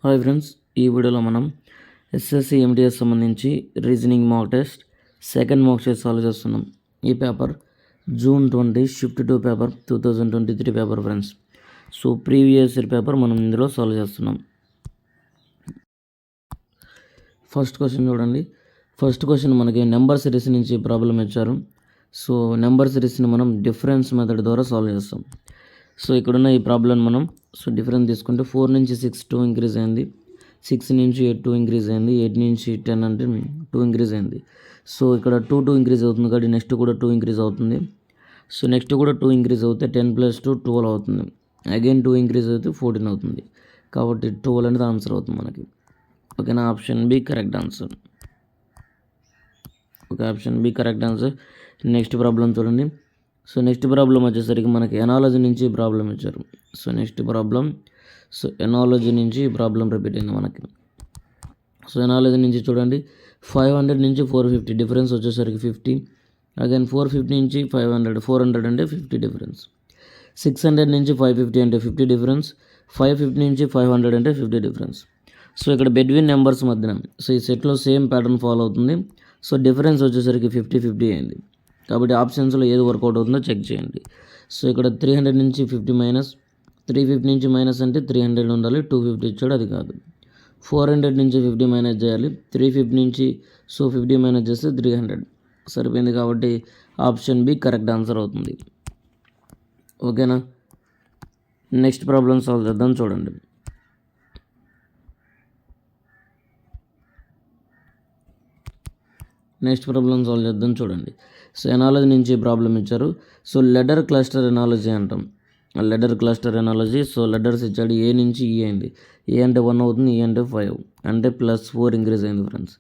Hi friends, ఈ వీడియోలో మనం ఎస్ఎస్సి ఎంటీఎస్ సంబంధించి reasoning mock test second mock test solve చేస్తున్నాం. ఈ paper June 20 shift 2 paper 2023 paper friends. So previous year paper మనం ఇందులో సాల్వ్ చేస్తున్నాం. ఫస్ట్ క్వశ్చన్ చూడండి. ఫస్ట్ క్వశ్చన్ మనకి నెంబర్ సిరీస్ నుంచి ప్రాబ్లం ఇచ్చారు. సో నెంబర్ సిరీస్ని మనం డిఫరెన్స్ మెథడ్ ద్వారా సాల్వ్ చేస్తాం. సో ఇక్కడున్న ఈ ప్రాబ్లం మనం డిఫరెన్స్ తీసుకుంటే 4 నుంచి 6 2 ఇంక్రీజ్ అయింది, 6 నుంచి 8 2 ఇంక్రీజ్ అయింది, 8 నుంచి 10 అంటే 2 ఇంక్రీజ్ అయింది. సో ఇక్కడ 2 ఇంక్రీజ్ అవుతుంది కాబట్టి నెక్స్ట్ కూడా 2 ఇంక్రీజ్ అవుతుంది. సో నెక్స్ట్ కూడా 2 ఇంక్రీజ్ అవుతే 10 + 2 12 అవుతుంది. అగైన్ 2 ఇంక్రీజ్ అయితే 14 అవుతుంది. కాబట్టి 12 అనేది ఆన్సర్ అవుతుంది మనకి. ఓకేనా, option B correct answer. Okay, option B correct answer. Next problem చూడండి. సో నెక్స్ట్ ప్రాబ్లం వచ్చేసరికి మనకి ఎనాలజీ నుంచి ప్రాబ్లం ఇచ్చారు. సో నెక్స్ట్ ప్రాబ్లం ఎనాలజీ నుంచి ప్రాబ్లం రిపీట్ అయింది మనకి. సో ఎనాలజీ నుంచి చూడండి, 500 నుంచి 450 డిఫరెన్స్ వచ్చేసరికి 50. అగైన్ 450 నుంచి 500 400 అంటే 50 డిఫరెన్స్. 600 నుంచి 550 అంటే 50 డిఫరెన్స్. 550 నుంచి 500 అంటే 50 డిఫరెన్స్. సో ఇక్కడ బిట్వీన్ నెంబర్స్ మధ్యన సో ఈ సెట్లో సేమ్ ప్యాటర్న్ ఫాలో అవుతుంది. సో డిఫరెన్స్ వచ్చేసరికి 50 అయింది. కాబట్టి ఆప్షన్స్లో ఏది వర్కౌట్ అవుతుందో చెక్ చేయండి. సో ఇక్కడ 300 నుంచి 50 మైనస్, 350 నుంచి మైనస్ అంటే 300 ఉండాలి, 250 ఇచ్చాడు, అది కాదు. 400 నుంచి 50 మైనస్ చేయాలి, 350 నుంచి 50 మైనస్ చేస్తే 300 సరిపోయింది. కాబట్టి ఆప్షన్ బి కరెక్ట్ ఆన్సర్ అవుతుంది. ఓకేనా, నెక్స్ట్ ప్రాబ్లం సాల్వ్ చేద్దాం చూడండి. నెక్స్ట్ ప్రాబ్లం సాల్వ్ చేద్దాం చూడండి. సో ఎనాలజీ నుంచి ప్రాబ్లం ఇచ్చారు. సో లెటర్ క్లస్టర్ ఎనాలజీ అంటాం. Letter cluster analogy. So letters ఇచ్చాడు, ఏ నుంచి ఈ అయింది. ఏ అంటే 1 అవుతుంది, ఈ అంటే 5 అంటే +4 ఇంక్రీజ్ అయింది ఫ్రెండ్స్.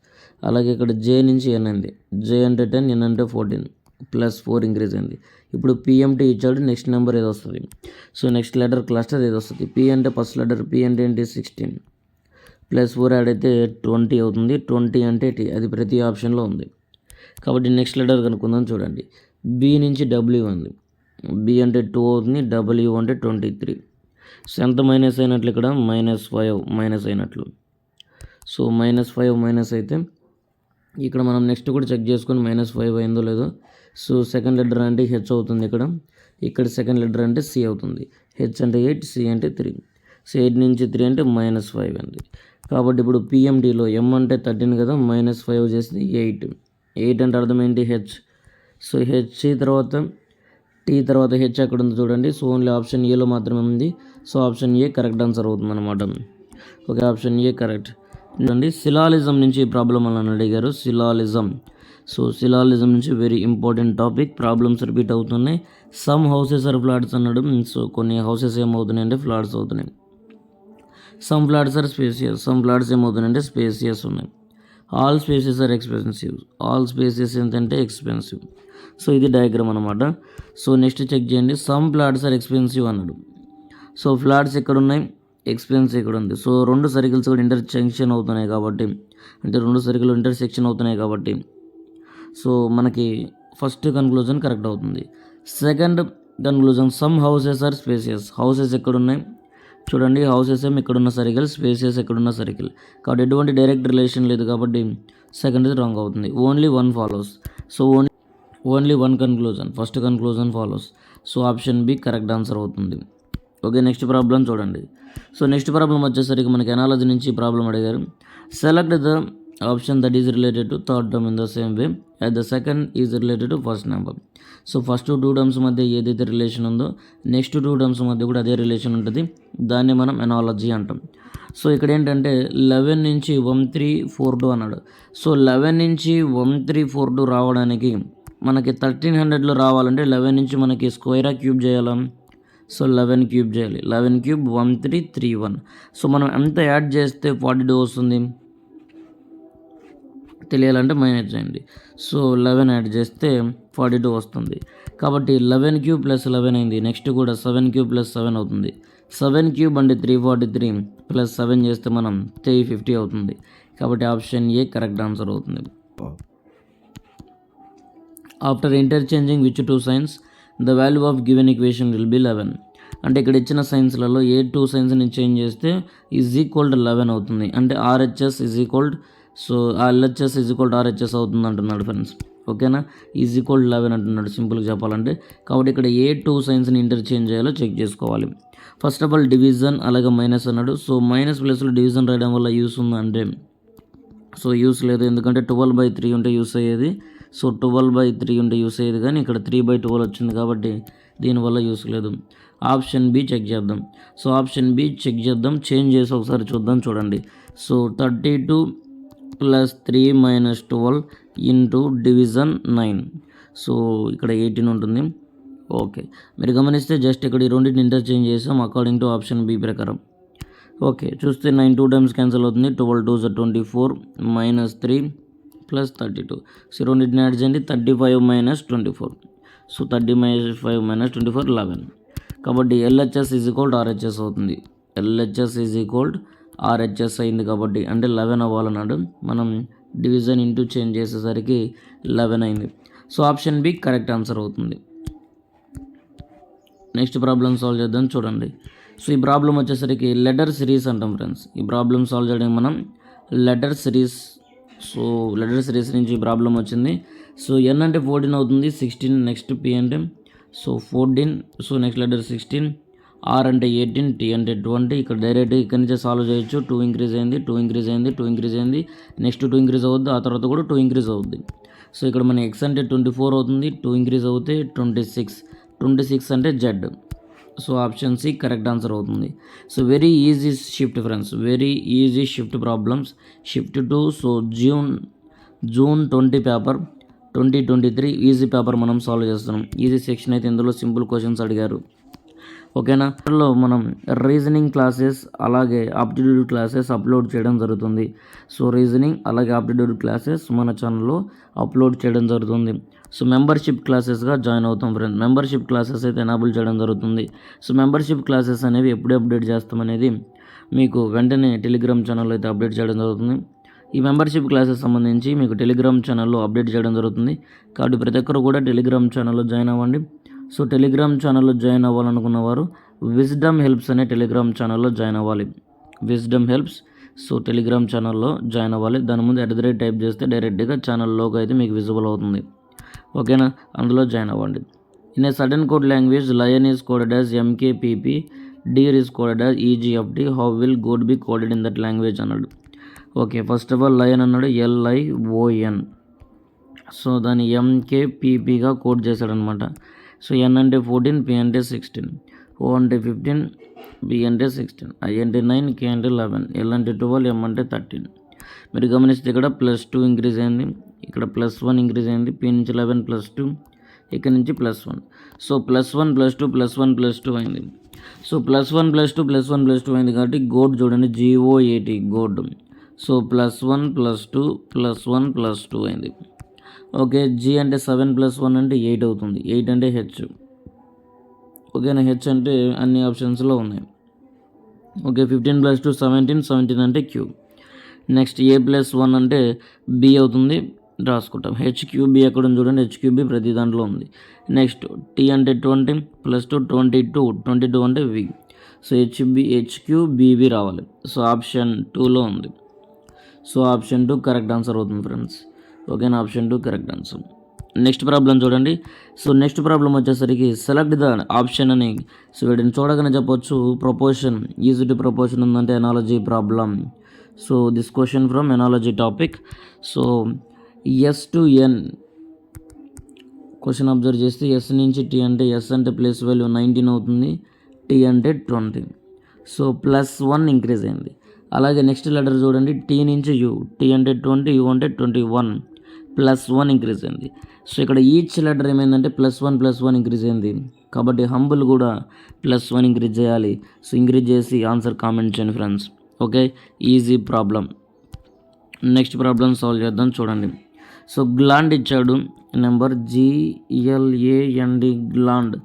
అలాగే ఇక్కడ జే నుంచి ఎన్ అయింది, జే అంటే 10, ఎన్ అంటే 14 +4 ఇంక్రీజ్ అయింది. ఇప్పుడు పిఎంటీ ఇచ్చాడు, నెక్స్ట్ నెంబర్ ఏదో వస్తుంది. సో నెక్స్ట్ లెటర్ క్లస్టర్ ఏదో వస్తుంది. పి అంటే ఫస్ట్ లెటర్, పి అంటే ఏంటి 16 +4 యాడ్ అయితే 20 అవుతుంది. 20 అంటే టీ, అది ప్రతి ఆప్షన్లో ఉంది. కాబట్టి నెక్స్ట్ లెటర్ కనుక్కుందాం చూడండి. బి నుంచి డబ్ల్యూ ఉంది. బి అంటే 2 అవుతుంది, డబ్ల్యూ అంటే 23. సో ఎంత మైనస్ అయినట్లు ఇక్కడ -5 మైనస్ అయినట్లు. సో -5 మైనస్ అయితే ఇక్కడ మనం నెక్స్ట్ కూడా చెక్ చేసుకొని -5 అయిందో లేదో. సో సెకండ్ లెటర్ అంటే హెచ్ అవుతుంది. ఇక్కడ సెకండ్ లెటర్ అంటే సి అవుతుంది. హెచ్ అంటే 8, సి అంటే 3. సో 8 నుంచి 3 అంటే -5 అండి. కాబట్టి ఇప్పుడు పిఎంటీలో ఎం అంటే 13 కదా, -5 చేసి 8 అంటే అర్థం ఏంటి హెచ్. సో హెచ్ తర్వాత టీ తర్వాత హెచ్ ఎక్కడ ఉంది చూడండి. సో ఓన్లీ ఆప్షన్ ఏలో మాత్రమే ఉంది. So option A correct answer అవుతుంది అనమాట. Okay, option A correct. చూడండి, సిలాలిజం నుంచి ప్రాబ్లం అని అడిగారు. సిలాలిజం. సో సిలాలిజం నుంచి very important topic. Problems repeat అవుతున్నాయి. సమ్ హౌసెస్ ఆర్ ఫ్లాట్స్ అన్నాడు. సో కొన్ని హౌసెస్ ఏమవుతున్నాయి అంటే ఫ్లాట్స్ అవుతున్నాయి. Some flats are spacious, some flats ఏమవుతున్నాయంటే స్పేసియస్ ఉన్నాయి. All spaces are expensive, all spaces ఏంటంటే ఎక్స్పెన్సివ్. సో ఇది డయాగ్రామ్ అనమాట. సో నెక్స్ట్ చెక్ చేయండి. సమ్ ఫ్లాట్స్ ఆర్ ఎక్స్పెన్సివ్ అన్నాడు. సో ఫ్లాట్స్ ఎక్కడ ఉన్నాయి, ఎక్స్పెన్సివ్ ఇక్కడ ఉంది. సో రెండు సర్కిల్స్ కూడా ఇంటర్సెక్షన్ అవుతున్నాయి కాబట్టి, అంటే రెండు సర్కిల్ ఇంటర్సెక్షన్ అవుతున్నాయి కాబట్టి సో మనకి ఫస్ట్ కన్క్లూజన్ కరెక్ట్ అవుతుంది. Second conclusion, some houses are spacious. Houses ఎక్కడున్నాయి చూడండి, హౌసెస్ ఏమి ఇక్కడున్న సర్కిల్, స్పేసెస్ ఎక్కడున్న సర్కిల్. కాబట్టి ఎటువంటి డైరెక్ట్ రిలేషన్ లేదు కాబట్టి సెకండ్ ఇది రాంగ్ అవుతుంది. Only one follows. So only one conclusion, first conclusion follows. So option B correct answer అవుతుంది. ఓకే, నెక్స్ట్ ప్రాబ్లం చూడండి. సో నెక్స్ట్ ప్రాబ్లం వచ్చేసరికి మనకి ఎనాలజీ నుంచి ప్రాబ్లం అడిగారు. Select the option that is related to third term in the same way as the second is related to first number. So first 2 terms మధ్య ఏదైతే relation ఉందో next 2 terms మధ్య కూడా అదే రిలేషన్ ఉంటుంది. దాన్ని మనం ఎనాలజీ అంటాం. సో ఇక్కడ ఏంటంటే 11 నుంచి 1342 అన్నాడు. సో 11 నుంచి 1342 రావడానికి మనకి 1300లో రావాలంటే 11 నుంచి మనకి స్క్వేరా క్యూబ్ చేయాలా. సో 11 క్యూబ్ చేయాలి. 11 క్యూబ్ 1331. సో మనం ఎంత యాడ్ చేస్తే 42 వస్తుంది తెలియాలంటే మైనస్ చేయండి. సో 11 యాడ్ చేస్తే 42 వస్తుంది. కాబట్టి 11 క్యూబ్ + 11 అయింది. నెక్స్ట్ కూడా 7 క్యూబ్ + 7 అవుతుంది. 7 క్యూబ్ అంటే 343 + 7 చేస్తే మనం 350 అవుతుంది. కాబట్టి ఆప్షన్ ఏ కరెక్ట్ ఆన్సర్ అవుతుంది. After interchanging which 2 science the value of given equation will be 11. అంటే ఇక్కడ ఇచ్చిన సైన్స్లలో ఏ 2 సైన్స్ని చేంజ్ చేస్తే ఈజ్ ఈక్వల్ టు 11 అవుతుంది. అంటే RHS is equal so LHS is equal to RHS అవుతుంది అంటున్నాడు ఫ్రెండ్స్. ఓకేనా, ఈజ్ ఈక్వల్ 11 అంటున్నాడు సింపుల్గా చెప్పాలంటే. కాబట్టి ఇక్కడ ఏ 2 సైన్స్ని ఇంటర్చేంజ్ చేయాలో చెక్ చేసుకోవాలి. ఫస్ట్ ఆఫ్ ఆల్ డివిజన్ అలాగే మైనస్ అన్నాడు. సో మైనస్ ప్లేస్లో డివిజన్ రాయడం వల్ల యూస్ ఉందంటే సో యూస్ లేదు, ఎందుకంటే 12/3 ఉంటే యూస్ అయ్యేది. సో 12/3 ఉంటే యూస్ అయ్యేది, కానీ ఇక్కడ 3/12 వచ్చింది కాబట్టి దీనివల్ల యూస్ లేదు. ఆప్షన్ బి చెక్ చేద్దాం. సో ఆప్షన్ బి చెక్ చేద్దాం, చేంజ్ చేసి ఒకసారి చూద్దాం. చూడండి, సో 32 + 3 - 12 ఇంటూ డివిజన్ 9. సో ఇక్కడ 18 ఉంటుంది. ఓకే, మీరు గమనిస్తే జస్ట్ ఇక్కడ ఈ రెండింటిని ఇంటర్చేంజ్ చేసాం అకార్డింగ్ టు ఆప్షన్ బి ప్రకారం. ఓకే, చూస్తే 9 2 టైమ్స్ క్యాన్సిల్ అవుతుంది. 12 2 = 24 - 3 + 32. సో రెండింటిని యాడ్ చేయండి. 35 - 24. సో 35 - 24 11. కాబట్టి LHS is equal to RHS అవుతుంది. LHS is equal to RHS అయింది కాబట్టి అంటే 11 అవ్వాలన్నాడు. మనం డివిజన్ ఇంటూ చేంజ్ చేసేసరికి 11 అయింది. So option B correct answer అవుతుంది. నెక్స్ట్ ప్రాబ్లం సాల్వ్ చేద్దాం. చూడండి, సో ఈ ప్రాబ్లం వచ్చేసరికి లెటర్ సిరీస్ అంటాం ఫ్రెండ్స్. ఈ ప్రాబ్లం సాల్వ్ చేయడానికి మనం letter series, so letter series నుంచి ఈ ప్రాబ్లం వచ్చింది. సో N అంటే 14 అవుతుంది, 16 నెక్స్ట్ P అంటే so 14, so next letter 16, R అంటే 18, T అంటే 20. ఇక్కడ డైరెక్ట్ ఇక్కడి నుంచే సాల్వ్ చేయొచ్చు. 2 ఇంక్రీజ్ అయింది, 2 ఇంక్రీజ్ అయింది, 2 ఇంక్రీజ్ అయింది, నెక్స్ట్ 2 ఇంక్రీజ్ అవుద్ది, ఆ తర్వాత కూడా 2 ఇంక్రీజ్ అవుద్ది. సో ఇక్కడ మన X అంటే 24 అవుతుంది, 2 ఇంక్రీజ్ అవుతే 26, 26 అంటే Z. So option C correct answer అవుతుంది. So very easy shift friends, very easy shift problems. Shift two so June 20 paper 2023 easy paper మనం సాల్వ్ చేస్తున్నాం. ఈజీ సెక్షన్ అయితే ఇందులో సింపుల్ క్వశ్చన్స్ అడిగారు. ఓకేనా, ఇందులో మనం రీజనింగ్ క్లాసెస్ అలాగే ఆప్టిట్యూడ్ క్లాసెస్ అప్లోడ్ చేయడం జరుగుతుంది. సో రీజనింగ్ అలాగే ఆప్టిట్యూడ్ క్లాసెస్ మన ఛానల్లో అప్లోడ్ చేయడం జరుగుతుంది. సో మెంబర్షిప్ క్లాసెస్గా జాయిన్ అవుతాం ఫ్రెండ్స్. మెంబర్షిప్ క్లాసెస్ అయితే ఎనాబుల్ చేయడం జరుగుతుంది. సో మెంబర్షిప్ క్లాసెస్ అనేవి ఎప్పుడు అప్డేట్ చేస్తామనేది మీకు వెంటనే టెలిగ్రామ్ ఛానల్లో అయితే అప్డేట్ చేయడం జరుగుతుంది. ఈ మెంబర్షిప్ క్లాసెస్ సంబంధించి మీకు టెలిగ్రామ్ ఛానల్లో అప్డేట్ చేయడం జరుగుతుంది. కాబట్టి ప్రతి ఒక్కరు కూడా టెలిగ్రామ్ ఛానల్లో జాయిన్ అవ్వండి. సో టెలిగ్రామ్ ఛానల్లో జాయిన్ అవ్వాలనుకున్న వారు విజ్డమ్ హెల్ప్స్ అనే టెలిగ్రామ్ ఛానల్లో జాయిన్ అవ్వాలి. విజ్డమ్ హెల్ప్స్, సో టెలిగ్రామ్ ఛానల్లో జాయిన్ అవ్వాలి. దాని ముందు @ టైప్ చేస్తే డైరెక్ట్గా ఛానల్లోకి అయితే మీకు విజిబుల్ అవుతుంది. ఓకేనా, అందులో జాయిన్ అవ్వండి. In a certain code language lion is coded as MKPP, deer is coded as EGFD. How will goat be coded in that language అన్నాడు. Okay, first of all lion అన్నాడు LION. సో దాన్ని MKPPగా code చేశాడనమాట. So N అంటే 14, P అంటే 16, O అంటే 15, B అంటే 16, I అంటే 9, K అంటే 11, L అంటే 12, M అంటే 13. మీరు గమనిస్తే ఇక్కడ +2 ఇంక్రీజ్ అయింది, ఇక్కడ +1 ఇంక్రీజ్ అయింది, P నుంచి 11 +2, ఇక్కడ నుంచి +1. సో +1 +2 +1 +2 అయింది. సో +1 +2 +1 +2 అయింది కాబట్టి గోడ్ చూడండి, GOAT గోడ్. సో +1 +2 +1 +2 అయింది. ఓకే, G అంటే 7 + 1 అంటే 8 అవుతుంది. 8 అంటే H. ఓకేనా, H అంటే అన్ని ఆప్షన్స్లో ఉన్నాయి. ఓకే, 15 + 2 17, 17 అంటే Q. నెక్స్ట్ A + 1 అంటే B అవుతుంది, రాసుకుంటాం. HQB ఎక్కడ ఉంది చూడండి, HQB ప్రతి దాంట్లో ఉంది. నెక్స్ట్ T అంటే 20 + 2 22, 22 అంటే V. సో HQBV రావాలి. సో ఆప్షన్ 2లో ఉంది. సో ఆప్షన్ 2 కరెక్ట్ ఆన్సర్ అవుతుంది ఫ్రెండ్స్. ఓకేనా, option 2 correct answer. Next problem చూడండి. సో నెక్స్ట్ ప్రాబ్లం వచ్చేసరికి సెలెక్ట్ ద ఆప్షన్ అని. సో వీటిని చూడగానే చెప్పొచ్చు ప్రపోర్షన్, ఈజీ టు ప్రపోర్షన్ ఉందంటే analogy problem. So this question from analogy topic. So S to N question observe చేస్తే S నుంచి T అంటే S అంటే ప్లేస్ వాల్యూ 19 అవుతుంది, T అంటే 20. సో +1 ఇంక్రీజ్ అయింది. అలాగే నెక్స్ట్ లెటర్ చూడండి, T నుంచి U, T అంటే 20, U అంటే 21, +1 ఇంక్రీజ్ అయింది. సో ఇక్కడ ఈచ్ లెటర్ ఏమైందంటే +1 ఇంక్రీజ్ అయింది. కాబట్టి హంబుల్ కూడా +1 ఇంక్రీజ్ చేయాలి. సో ఇంక్రీజ్ చేసి ఆన్సర్ కామెంట్ చేయండి friends. Okay, easy problem. Next problem solve చేద్దాం. చూడండి, సో గ్లాండ్ ఇచ్చాడు, నెంబర్ GLAND గ్లాండ్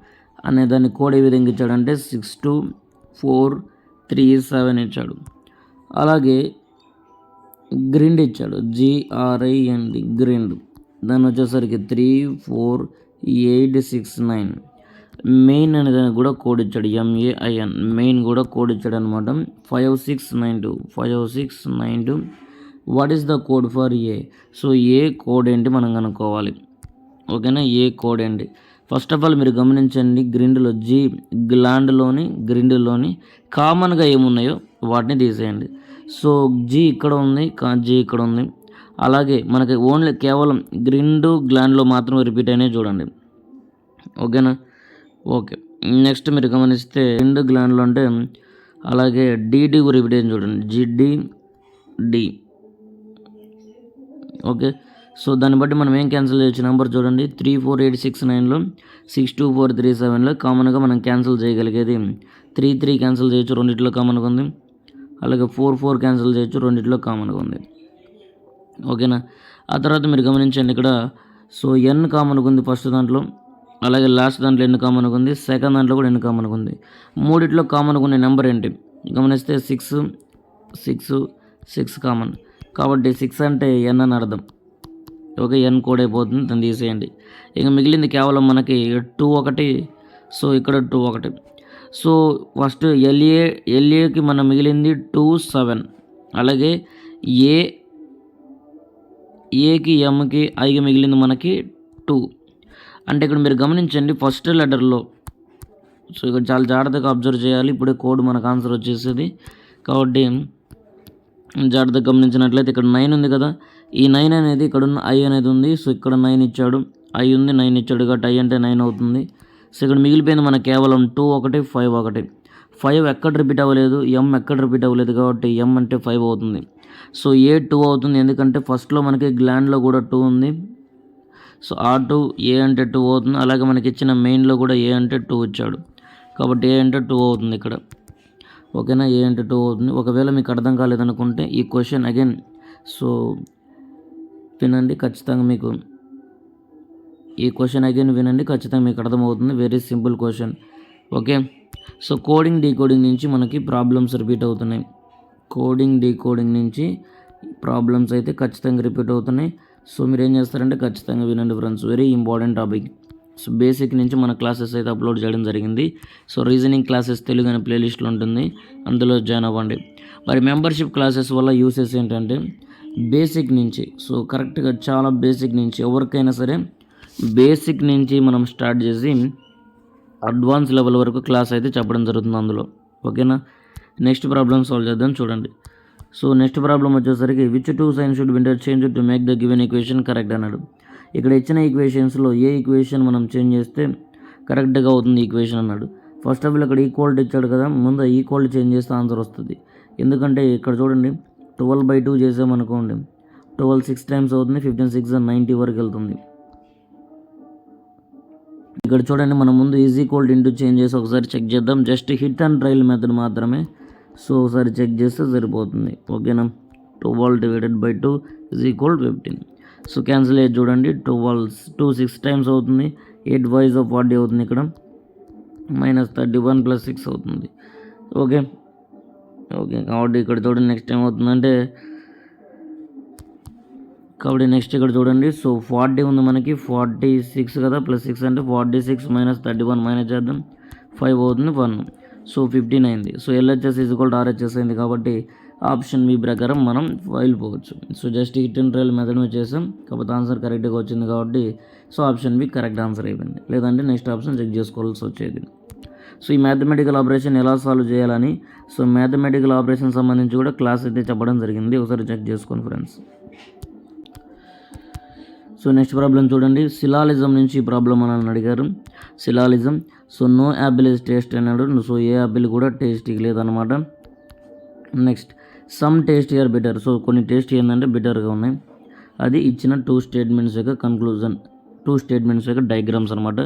అనే దాన్ని కోడ్ ఏ విధంగా ఇచ్చాడంటే 62437 ఇచ్చాడు. అలాగే గ్రిండ్ ఇచ్చాడు, GRIND గ్రిండ్, దాన్ని వచ్చేసరికి 34869. మెయిన్ అనేది కూడా కోడ్ ఇచ్చాడు, MAIN మెయిన్ కూడా కోడ్ ఇచ్చాడు అనమాట. 5692 what is the code for a. So A code ఏంటి మనం కనుక్కోవాలి. ఓకేనా, ఏ కోడ్ ఏంటి. ఫస్ట్ ఆఫ్ ఆల్ మీరు గమనించండి, గ్రిండ్లోని కామన్గా ఏమున్నాయో వాటిని తీసేయండి. సో జీ ఇక్కడ ఉంది, జీ ఇక్కడ ఉంది. అలాగే మనకి ఓన్లీ కేవలం గ్లాండ్లో మాత్రం రిపీట్ అయినాయి చూడండి. ఓకేనా, ఓకే. నెక్స్ట్ మీరు గమనిస్తే గ్లాండ్లో అంటే అలాగే డిడి రిపీట్ అయింది చూడండి, GD. ఓకే, సో దాన్ని బట్టి మనం ఏం క్యాన్సిల్ చేయొచ్చు, నెంబర్ చూడండి 34869లో 62437లో కామన్గా మనం క్యాన్సిల్ చేయగలిగేది 33 క్యాన్సిల్ చేయొచ్చు, రెండిట్లో కామన్గా ఉంది. అలాగే 44 క్యాన్సిల్ చేయొచ్చు, రెండిట్లో కామన్గా ఉంది. ఓకేనా, ఆ తర్వాత మీరు గమనించండి ఇక్కడ సో N కామన్గా ఉంది ఫస్ట్ దాంట్లో, అలాగే లాస్ట్ దాంట్లో N కామన్గా ఉంది, సెకండ్ దాంట్లో కూడా N కామన్గా ఉంది. మూడిట్లో కామన్గా ఉన్న నెంబర్ ఏంటి గమనిస్తే 6 కామన్, కాబట్టి 6 అంటే N అని అర్థం. ఓకే, N కోడ్ అయిపోతుంది, దాన్ని తీసేయండి. ఇక మిగిలింది కేవలం మనకి 2 ఒకటి, సో ఇక్కడ 2 ఒకటి. సో ఫస్ట్ LAకి మనం మిగిలింది 2 7, అలాగే ఏకి Mకి ఐకి మిగిలింది మనకి 2. అంటే ఇక్కడ మీరు గమనించండి ఫస్ట్ లెటర్లో, సో ఇక్కడ చాలా జాగ్రత్తగా అబ్జర్వ్ చేయాలి. ఇప్పుడే కోడ్ మనకు ఆన్సర్ వచ్చేసేది కాబట్టి జాగ్రత్తగా గమనించినట్లయితే ఇక్కడ 9 ఉంది కదా, ఈ 9 అనేది ఇక్కడ ఉన్న I అనేది ఉంది. సో ఇక్కడ 9 ఇచ్చాడు, I ఉంది, 9 ఇచ్చాడు కాబట్టి I అంటే 9 అవుతుంది. సో ఇక్కడ మిగిలిపోయింది మనకు కేవలం 2 1 5 1. 5 ఎక్కడ రిపీట్ అవ్వలేదు, M ఎక్కడ రిపీట్ అవ్వలేదు కాబట్టి M అంటే 5 అవుతుంది. సో A 2 అవుతుంది, ఎందుకంటే ఫస్ట్లో మనకి గ్లాండ్లో కూడా 2 ఉంది. సో A అంటే 2 అవుతుంది. అలాగే మనకి ఇచ్చిన మెయిన్లో కూడా A అంటే 2 ఇచ్చాడు కాబట్టి A అంటే 2 అవుతుంది ఇక్కడ. ఓకేనా, A అంటే 2 అవుతుంది. ఒకవేళ మీకు అర్థం కాలేదనుకుంటే ఈ క్వశ్చన్ అగైన్ సో వినండి, ఖచ్చితంగా మీకు ఈ క్వశ్చన్ అగైన్ వినండి, ఖచ్చితంగా మీకు అర్థమవుతుంది. Very simple question. Okay, so coding decoding నుంచి మనకి ప్రాబ్లమ్స్ రిపీట్ అవుతున్నాయి. కోడింగ్ డీకోడింగ్ నుంచి ప్రాబ్లమ్స్ అయితే ఖచ్చితంగా రిపీట్ అవుతున్నాయి. సో మీరు ఏం చేస్తారంటే ఖచ్చితంగా వినండి friends, very important topic. So basic నుంచి మన క్లాసెస్ అయితే అప్లోడ్ చేయడం జరిగింది. సో రీజనింగ్ క్లాసెస్ తెలుగు అనే ప్లేలిస్ట్లో ఉంటుంది, అందులో జాయిన్ అవ్వండి. మరి మెంబర్షిప్ క్లాసెస్ వల్ల యూసెస్ ఏంటంటే బేసిక్ నుంచి, సో కరెక్ట్గా చాలా బేసిక్ నుంచి ఎవరికైనా సరే బేసిక్ నుంచి మనం స్టార్ట్ చేసి అడ్వాన్స్ లెవెల్ వరకు క్లాస్ అయితే చెప్పడం జరుగుతుంది అందులో. ఓకేనా, నెక్స్ట్ ప్రాబ్లమ్ సాల్వ్ చేద్దాం చూడండి. సో నెక్స్ట్ ప్రాబ్లం వచ్చేసరికి which 2 science should be interchange to make the given equation correct అన్నాడు. ఇక్కడ ఇచ్చిన ఈక్వేషన్స్లో ఏ ఈక్వేషన్ మనం చేంజ్ చేస్తే కరెక్ట్గా అవుతుంది ఈక్వేషన్ అన్నాడు. ఫస్ట్ ఆఫ్ ఆల్ ఇక్కడ ఈక్వాలిటీ ఇచ్చాడు కదా, ముందు ఈక్వాలిటీ చేంజ్ చేస్తే ఆన్సర్ వస్తుంది. ఎందుకంటే ఇక్కడ చూడండి 12/2 చేసామనుకోండి, 12 6 టైమ్స్ అవుతుంది, 15 6 90 వరకు వెళ్తుంది. ఇక్కడ చూడండి మనం ముందు ఈజ్ ఈక్వల్ ఇంటూ చేంజ్ చేసి ఒకసారి చెక్ చేద్దాం, just hit and trial method మాత్రమే. సో ఒకసారి చెక్ చేస్తే సరిపోతుంది. ఓకేనా, 12 divided by 2 is equal 15. So cancel అయ్యేది చూడండి, 2 6 టైమ్స్ అవుతుంది, 8 5 40 అవుతుంది, ఇక్కడ -31 + 6 అవుతుంది. ఓకే కాబట్టి ఇక్కడ చూడండి నెక్స్ట్ ఏం అవుతుందంటే ఇక్కడ చూడండి. సో 40 ఉంది మనకి, 46 కదా, +6 అంటే 46 - 31 మైనస్ చేద్దాం, 5 అవుతుంది, 1. సో 15 అయింది. సో LHS = RHS అయింది కాబట్టి ఆప్షన్ బి ప్రకారం మనం వెళ్ళిపోవచ్చు. So just hit and trial method మీద చేసాం కాకపోతే ఆన్సర్ కరెక్ట్గా వచ్చింది కాబట్టి so option B correct answer అయిపోయింది. లేదంటే నెక్స్ట్ ఆప్షన్ చెక్ చేసుకోవాల్సి వచ్చేది. సో ఈ మ్యాథమెటికల్ ఆపరేషన్ ఎలా సాల్వ్ చేయాలని, సో మ్యాథమెటికల్ ఆపరేషన్ సంబంధించి కూడా క్లాస్ అయితే చెప్పడం జరిగింది, ఒకసారి చెక్ చేసుకోండి ఫ్రెండ్స్. సో నెక్స్ట్ ప్రాబ్లం చూడండి, సిలాలిజం నుంచి ఈ ప్రాబ్లం అని అడిగారు. Syllogism, so no apple is taste అన్నాడు. సో ఏ యాపిల్ కూడా టేస్టీ లేదనమాట. Next some tasty are better, so కొన్ని టేస్టీ ఏంటంటే బెటర్గా ఉన్నాయి. అది ఇచ్చిన 2 స్టేట్మెంట్స్ యొక్క కన్క్లూజన్, 2 స్టేట్మెంట్స్ యొక్క డయాగ్రామ్స్ అనమాట.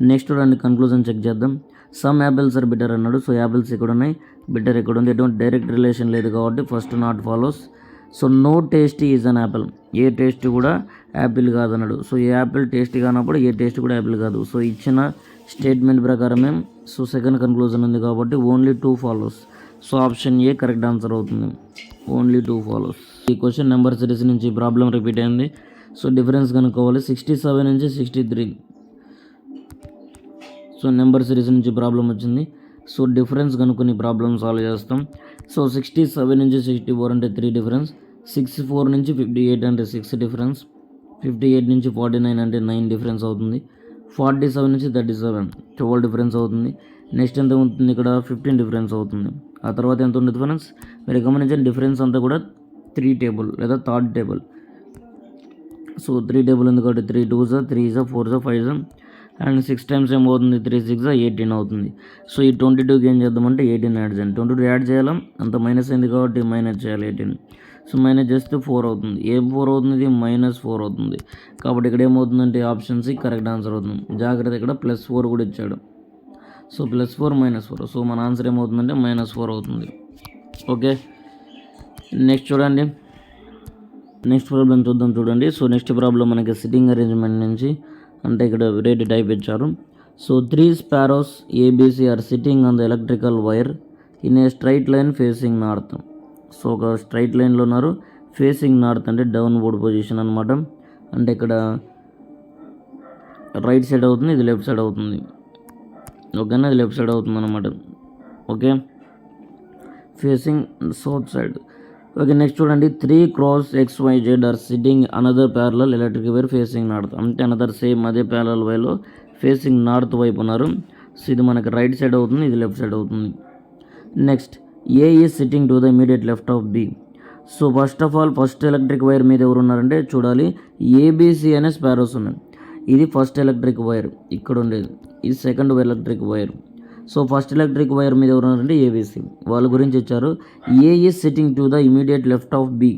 నెక్స్ట్ చూడండి కన్క్లూజన్ చెక్ చేద్దాం. సమ్ యాపిల్స్ ఆర్ బెటర్ అన్నాడు. సో యాపిల్స్ ఇక్కడ ఉన్నాయి, బెటర్ ఇక్కడ ఉంది, ఎటువంటి డైరెక్ట్ రిలేషన్ లేదు కాబట్టి first not follows. So no tasty is an apple, ఏ టేస్ట్ కూడా యాపిల్ కాదన్నాడు. సో ఏ యాపిల్ టేస్టీ కానప్పుడు ఏ టేస్ట్ కూడా యాపిల్ కాదు. సో ఇచ్చిన స్టేట్మెంట్ ప్రకారమే సో సెకండ్ కన్క్లూజన్ ఉంది కాబట్టి only 2 follows. So option A correct answer అవుతుంది, ఓన్లీ 2 ఫాలోస్. ఈ క్వశ్చన్ నెంబర్ సిరీస్ నుంచి ప్రాబ్లం రిపీట్ అయింది. సో డిఫరెన్స్ కనుక్కోవాలి. 67 నుంచి 63, సో నెంబర్ సిరీస్ నుంచి ప్రాబ్లం వచ్చింది. సో డిఫరెన్స్ కనుక్కొని ప్రాబ్లమ్ సాల్వ్ చేస్తాం. సో 67 నుంచి 64 అంటే 3 డిఫరెన్స్, 64 నుంచి 58 అంటే 6 డిఫరెన్స్, 58 నుంచి 49 అంటే 9 డిఫరెన్స్ అవుతుంది, 47 నుంచి 37 12 డిఫరెన్స్ అవుతుంది. నెక్స్ట్ ఎంత ఉంటుంది, ఇక్కడ 15 డిఫరెన్స్ అవుతుంది. ఆ తర్వాత ఎంత ఉంది డిఫరెన్స్, మీరు గమనించండి డిఫరెన్స్ అంతా కూడా 3 టేబుల్ లేదా థర్డ్ టేబుల్. సో 3 టేబుల్ ఉంది కాబట్టి 3 2s 3s 4s 5s and 6 times ఏమవుతుంది, 3 6 18 అవుతుంది. సో ఈ 22కి ఏం చేద్దామంటే 18 యాడ్ చేయండి. 22 యాడ్ చేయాలా, అంత మైనస్ అయింది కాబట్టి మైనస్ చేయాలి 18. సో మైనస్ చేస్తే 4 అవుతుంది. ఏం 4 అవుతుంది, -4 అవుతుంది. కాబట్టి ఇక్కడ ఏమవుతుందంటే ఆప్షన్ సి కరెక్ట్ ఆన్సర్ అవుతుంది. జాగ్రత్త, ఇక్కడ +4 కూడా ఇచ్చాడు. సో +4 -4, సో మన ఆన్సర్ ఏమవుతుందంటే -4 అవుతుంది. ఓకే, నెక్స్ట్ చూడండి, నెక్స్ట్ ప్రాబ్లం చూద్దాం. చూడండి, సో నెక్స్ట్ ప్రాబ్లం మనకి సిట్టింగ్ అరేంజ్మెంట్ నుంచి, అంటే ఇక్కడ రేట్ టైప్ ఇచ్చారు. So 3 sparrows ABC are sitting on the electrical wire in a straight line facing north. So ఒక స్ట్రైట్ లైన్లో ఉన్నారు, ఫేసింగ్ నార్త్ అంటే డౌన్వర్డ్ పొజిషన్ అనమాట. అంటే ఇక్కడ రైట్ సైడ్ అవుతుంది, ఇది లెఫ్ట్ సైడ్ అవుతుంది. ఓకేనా, ఇది లెఫ్ట్ సైడ్ అవుతుంది అనమాట. Okay, facing south side. Okay, next చూడండి, 3 cross XYZ are sitting another parallel electric wire facing north. అంటే అనదర్ సేమ్ అదే ప్యారలల్ వైర్లో ఫేసింగ్ నార్త్ వైపు ఉన్నారు. సో ఇది మనకి రైట్ సైడ్ అవుతుంది, ఇది లెఫ్ట్ సైడ్ అవుతుంది. Next, a is sitting to the immediate left of B. So first of all first electric wire మీద ఎవరు ఉన్నారంటే చూడాలి, ఏబిసి అనే స్పారోస్ ఉన్నాయి. ఇది ఫస్ట్ ఎలక్ట్రిక్ వైర్ ఇక్కడ ఉండేది, ఇది second electric wire. So first electric wire మీద ఎవరు ఉన్నారంటే ఏబిసి, వాళ్ళ గురించి ఇచ్చారు. A is sitting to the immediate left of B.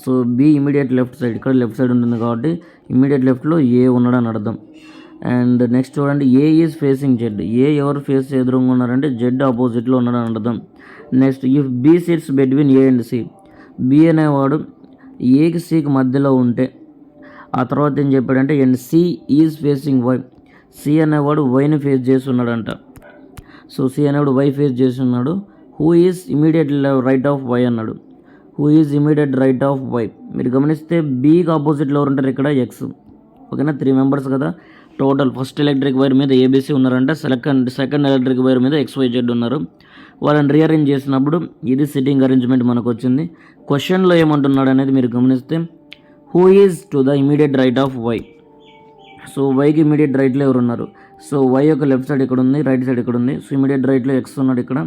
So B immediate left side, ఇక్కడ లెఫ్ట్ సైడ్ ఉంటుంది కాబట్టి ఇమీడియట్ లెఫ్ట్లో ఏ ఉన్నాడని అర్థం. అండ్ నెక్స్ట్ చూడండి, A is facing Z. A ఎవరు ఫేస్ ఎదురుగా ఉన్నారంటే జెడ్ ఆపోజిట్లో ఉన్నాడని అర్థం. Next, if B sits between A and C. B అనేవాడు ఏకి సికి మధ్యలో ఉంటే, ఆ తర్వాత ఏం చెప్పాడంటే and C is facing Y. C అనేవాడు వైని ఫేస్ చేస్తున్నాడంట. సో సి అనేవాడు వై ఫేస్ చేస్తున్నాడు. Who is immediate right of Y అన్నాడు. Who is immediate right of Y. మీరు గమనిస్తే బీకి ఆపోజిట్లో ఎవరు ఉంటారు, ఇక్కడ ఎక్స్. ఓకేనా, 3 మెంబర్స్ కదా టోటల్. ఫస్ట్ ఎలక్ట్రిక్ వైర్ మీద ఏబీసీ ఉన్నారంట, సెకండ్ ఎలక్ట్రిక్ వైర్ మీద XYZ ఉన్నారు. వాళ్ళని రీఅరేంజ్ చేసినప్పుడు ఇది సిట్టింగ్ అరేంజ్మెంట్ మనకు వచ్చింది. క్వశ్చన్లో ఏమంటున్నాడు అనేది మీరు గమనిస్తే, who is to the immediate right of Y. So వైకి ఇమీడియట్ రైట్లో ఎవరు ఉన్నారు. సో వై యొక్క లెఫ్ట్ సైడ్ ఇక్కడ ఉంది, రైట్ సైడ్ ఇక్కడ ఉంది. సో ఇమీడియట్ రైట్లో ఎక్స్ ఉన్నాడు ఇక్కడ,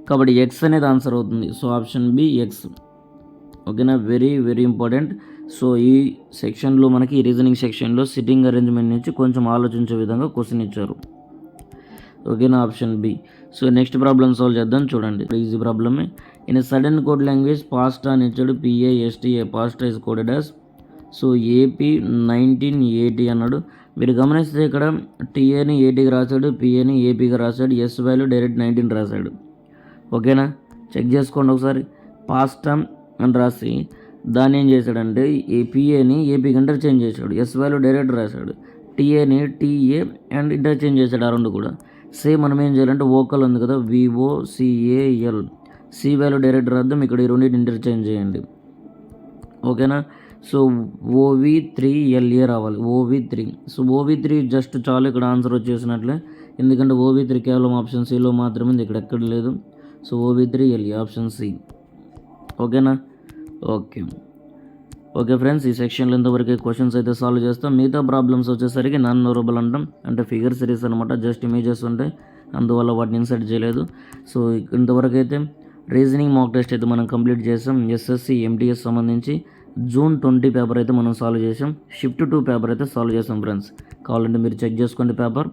కాబట్టి ఎక్స్ అనేది ఆన్సర్ అవుతుంది. So option B X. ఓకేనా, వెరీ వెరీ ఇంపార్టెంట్. సో ఈ సెక్షన్లో మనకి ఈ రీజనింగ్ సెక్షన్లో సిట్టింగ్ అరేంజ్మెంట్ నుంచి కొంచెం ఆలోచించే విధంగా క్వశ్చన్ ఇచ్చారు. ఓకేనా, option B. So next problem solve చేద్దాం. చూడండి, ఈజీ ప్రాబ్లమే. In certain code language pasta అని ఇచ్చాడు. PASTA pasta is coded as. So AP 1980 అన్నాడు. మీరు గమనిస్తే ఇక్కడ టీఏని 80కి రాశాడు, పిఏని ఏపీగా రాశాడు, ఎస్ వాల్యూ డైరెక్ట్ 19 రాశాడు. ఓకేనా, చెక్ చేసుకోండి ఒకసారి. పాస్టా అని రాసి దాన్ని ఏం చేశాడంటే ఈ పిఏని ఏపీకి ఇంటర్చేంజ్ చేశాడు, ఎస్ వాల్యూ డైరెక్ట్ రాశాడు, టీఏని టీఏ అండ్ ఇంటర్చేంజ్ చేశాడు. ఆ రెండు కూడా సేమ్. మనం ఏం చేయాలంటే ఓకల్ ఉంది కదా, VOCAL, సి వాల్యూ డైరెక్ట్ రాద్దాం, ఇక్కడ ఈ రెండింటి ఇంటర్చేంజ్ చేయండి. ఓకేనా, సో OV3LA రావాలి, OV3. సో OV3 జస్ట్ చాలు, ఇక్కడ ఆన్సర్ వచ్చేసినట్లే. ఎందుకంటే OV3 కేవలం ఆప్షన్ సిలో మాత్రమే ఉంది, ఇక్కడ ఎక్కడ లేదు. So OV3LA option C. ఓకేనా, ఓకే ఫ్రెండ్స్, ఈ సెక్షన్లో ఇంతవరకు క్వశ్చన్స్ అయితే సాల్వ్ చేస్తాం. మిగతా ప్రాబ్లమ్స్ వచ్చేసరికి నాన్ నోరబుల్ అంటాం, అంటే ఫిగర్ సిరీస్ అనమాట, జస్ట్ ఇమేజెస్ ఉంటాయి, అందువల్ల వాటిని ఇన్సర్ట్ చేయలేదు. సో ఇంతవరకు అయితే రీజనింగ్ మాక్ టెస్ట్ అయితే మనం కంప్లీట్ చేసాం. SSC MTS సంబంధించి June 20 పేపర్ అయితే మనం సాల్వ్ చేసాం. Shift 2 పేపర్ అయితే సాల్వ్ చేసాం ఫ్రెండ్స్. కావాలంటే మీరు చెక్ చేసుకోండి పేపర్.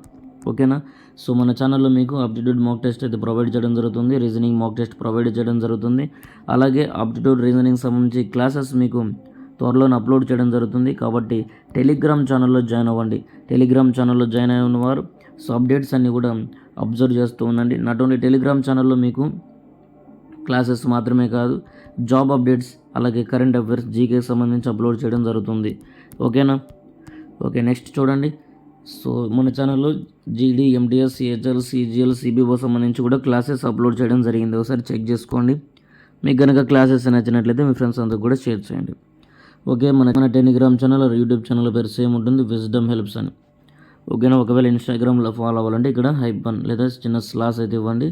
ఓకేనా, సో మన ఛానల్లో మీకు ఆప్టిట్యూడ్ మాక్ టెస్ట్ అయితే ప్రొవైడ్ చేయడం జరుగుతుంది, రీజనింగ్ మాక్ టెస్ట్ ప్రొవైడ్ చేయడం జరుగుతుంది. అలాగే ఆప్టిట్యూడ్ రీజనింగ్ సంబంధించి క్లాసెస్ మీకు త్వరలోనే అప్లోడ్ చేయడం జరుగుతుంది. కాబట్టి టెలిగ్రామ్ ఛానల్లో జాయిన్ అవ్వండి. టెలిగ్రామ్ ఛానల్లో జాయిన్ అయిన వారు సో అప్డేట్స్ అన్నీ కూడా అబ్జర్వ్ చేస్తూ ఉండండి. నాట్ ఓన్లీ టెలిగ్రామ్ ఛానల్లో మీకు క్లాసెస్ మాత్రమే కాదు, జాబ్ అప్డేట్స్, అలాగే కరెంట్ అఫైర్స్, జీకేకి సంబంధించి అప్లోడ్ చేయడం జరుగుతుంది. ఓకేనా, ఓకే, నెక్స్ట్ చూడండి. సో మన ఛానల్లో GD, MTS, CHL, CGL, CBO సంబంధించి కూడా క్లాసెస్ అప్లోడ్ చేయడం జరిగింది. ఒకసారి చెక్ చేసుకోండి. మీకు కనుక క్లాసెస్ నచ్చినట్లయితే మీ ఫ్రెండ్స్ అందరూ కూడా షేర్ చేయండి. ఓకే, మన టెలిగ్రామ్ ఛానల్, యూట్యూబ్ ఛానల్ పేరు సేమ్ ఉంటుంది, విజ్డమ్ హెల్ప్స్ అని. ఓకేనా. ఒకవేళ ఇన్స్టాగ్రామ్లో ఫాలో అవ్వాలంటే ఇక్కడ హైపన్ లేదా చిన్న స్లాస్ అయితే ఇవ్వండి.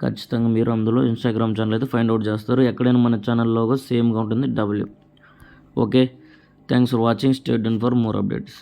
ఖచ్చితంగా మీరు అందులో ఇన్స్టాగ్రామ్ ఛానల్ అయితే ఫైండ్ అవుట్ చేస్తారు. ఎక్కడైనా మన ఛానల్ లోగో సేమ్గా ఉంటుంది W. Okay, thanks for watching. Stay tuned for more updates.